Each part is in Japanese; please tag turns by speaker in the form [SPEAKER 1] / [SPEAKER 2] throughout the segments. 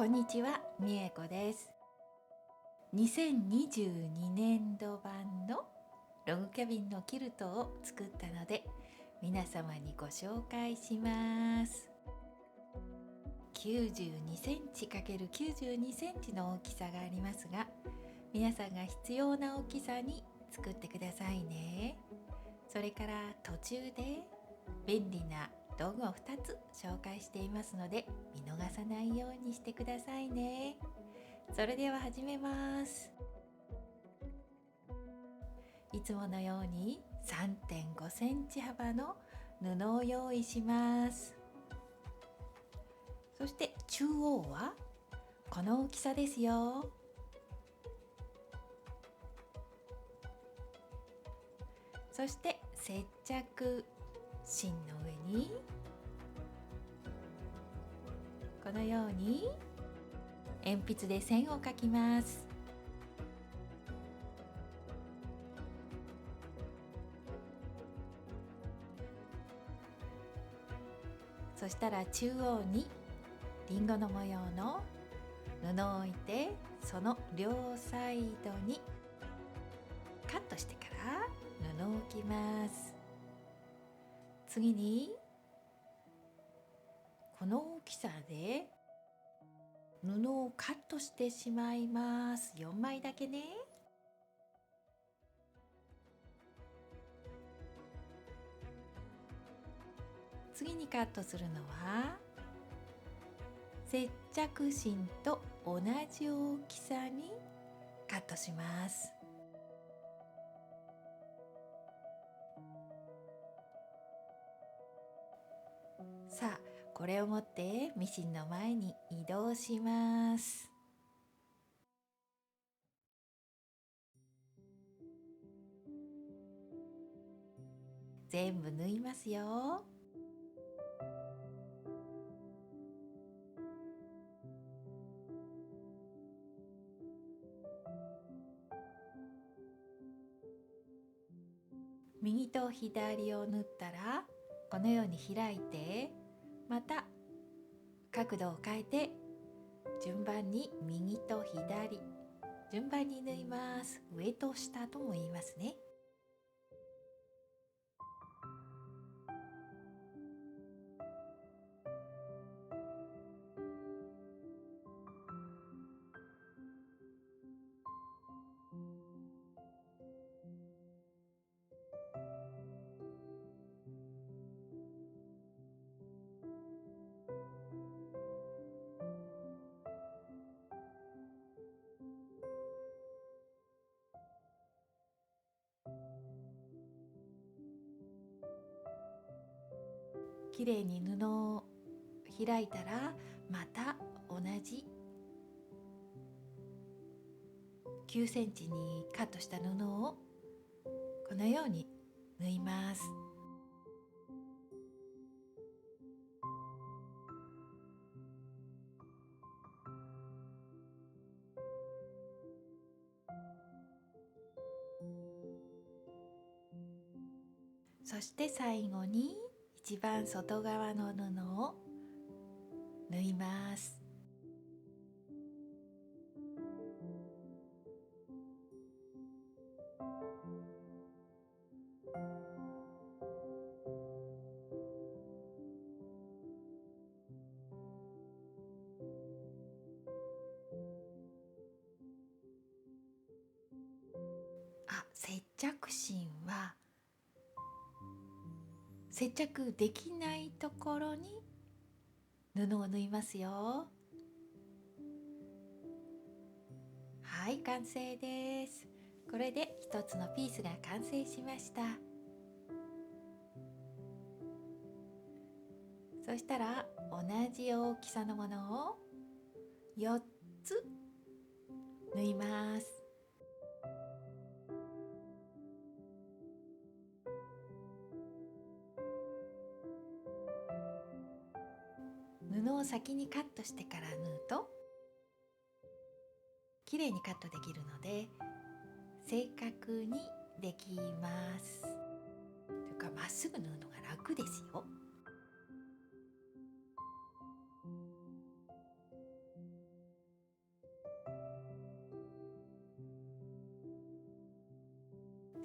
[SPEAKER 1] こんにちは、みえこです。2022年度版のログキャビンのキルトを作ったので、皆様にご紹介します。92センチ ×92 センチの大きさがありますが、皆さんが必要な大きさに作ってくださいね。それから途中で便利な道具を2つ紹介していますので、見逃さないようにしてくださいね。それでは始めます。いつものように 3.5 センチ幅の布を用意します。そして中央はこの大きさですよ。そして接着芯の上にこのように鉛筆で線を描きます。そしたら中央にリンゴの模様の布を置いて、その両サイドにカットしてから布を置きます。次にこの大きさで布をカットしてしまいます。4枚だけね。次にカットするのは接着芯と同じ大きさにカットします。さあ、これを持ってミシンの前に移動します。全部縫いますよ。右と左を縫ったらこのように開いて、また角度を変えて順番に右と左順番に縫います。上と下とも言いますね。きれいに布を開いたら、また同じ9センチにカットした布をこのように縫います。そして最後に一番外側の布を縫います。接着芯は接着できないところに布を縫いますよ。はい、完成です。これで一つのピースが完成しました。そしたら同じ大きさのものを4つ縫います。布を先にカットしてから縫うときれいにカットできるので正確にできます。というか、まっすぐ縫うのが楽ですよ。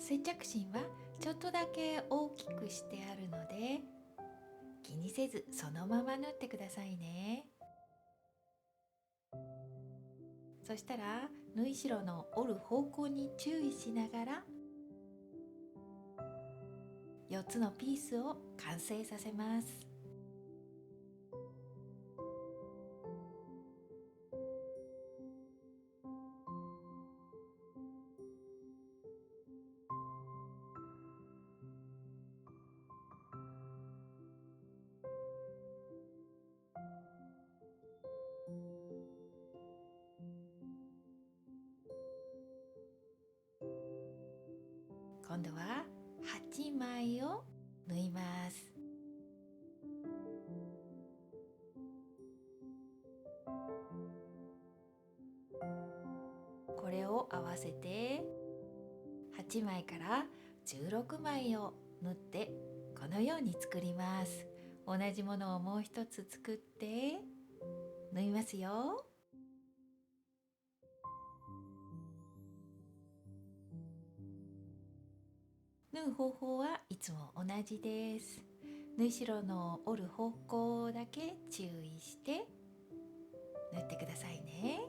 [SPEAKER 1] 接着芯はちょっとだけ大きくしてあるので気にせずそのまま縫ってくださいね。そしたら縫い代の折る方向に注意しながら4つのピースを完成させます。今度は8枚を縫います。これを合わせて8枚から16枚を縫ってこのように作ります。同じものをもう一つ作って縫いますよ。縫う方法はいつも同じです。縫い代の折る方向だけ注意して縫ってくださいね。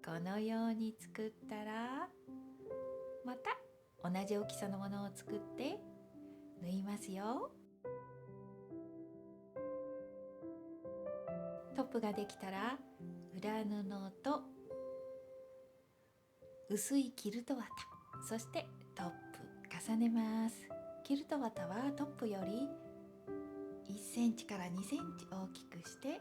[SPEAKER 1] このように作ったらまた同じ大きさのものを作って縫いますよ。トップができたら裏布と薄いキルト綿、そしてトップ重ねます。キルト綿はトップより1センチから2センチ大きくして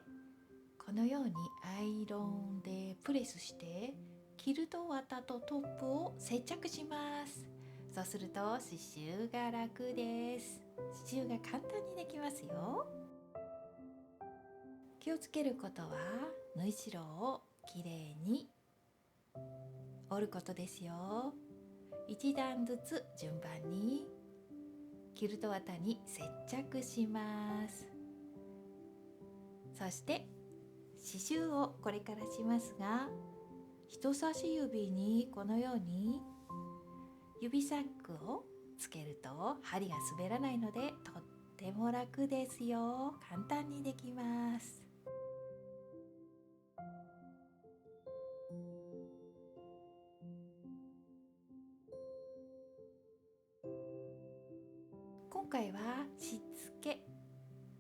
[SPEAKER 1] このようにアイロンでプレスしてキルト綿とトップを接着します。そうすると刺繍が楽です。刺繍が簡単にできますよ。気をつけることは縫い代をきれいに折ることですよ。一段ずつ順番にキルト綿に接着します。そして刺繍をこれからしますが、人差し指にこのように指サックをつけると針が滑らないのでとっても楽ですよ。簡単にできます。今回はしつけ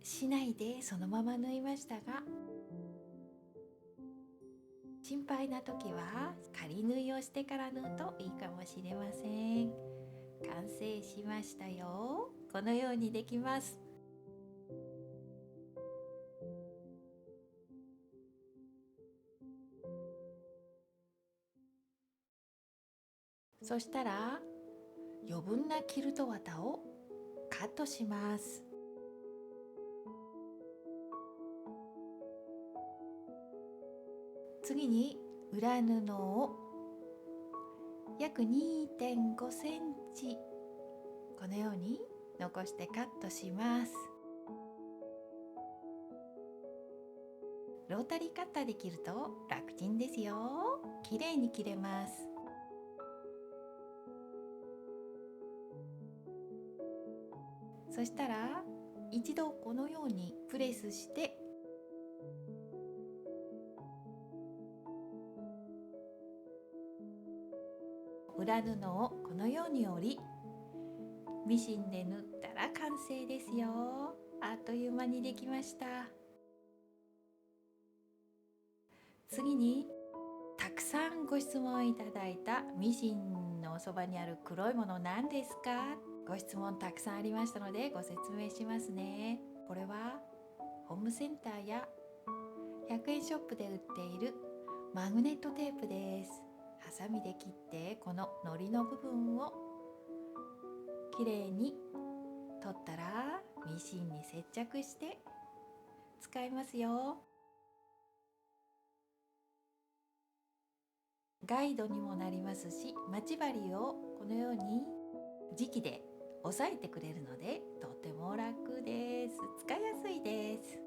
[SPEAKER 1] しないでそのまま縫いましたが、心配な時は仮縫いをしてから縫うといいかもしれません。完成しましたよ。このようにできます。そしたら余分なキルト綿をカットします。次に裏布を約 2.5 センチこのように残してカットします。ロータリーカッターで切ると楽ちんですよ。きれいに切れます。そしたら一度このようにプレスして裏布をこのように折りミシンで縫ったら完成ですよ。あっという間にできました。次にたくさんご質問いただいたミシンのそばにある黒いもの何ですか？ご質問たくさんありましたのでご説明しますね。これはホームセンターや100円ショップで売っているマグネットテープです。ハサミで切ってこの糊の部分をきれいに取ったらミシンに接着して使いますよ。ガイドにもなりますし、待ち針をこのように磁気で押さえてくれるのでとても楽です。使いやすいです。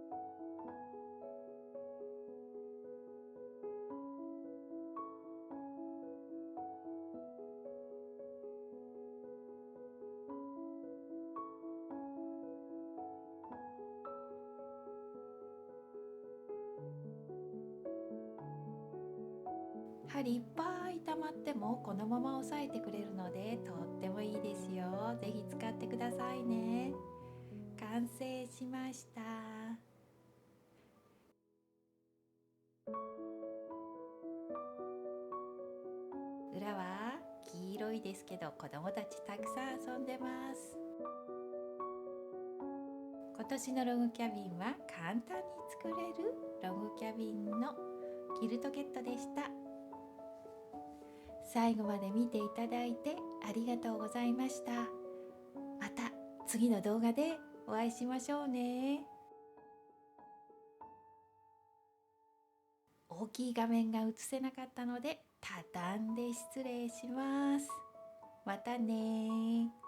[SPEAKER 1] ぱりいっぱい溜まってもこのまま押さえてくれるのでとってもいいですよ。ぜひ使ってくださいね。完成しました。裏は黄色いですけど子供たちたくさん遊んでます。今年のログキャビンは簡単に作れるログキャビンのキルトケットでした。最後まで見ていただいてありがとうございました。また次の動画でお会いしましょうね。大きい画面が映せなかったので畳んで失礼します。またね。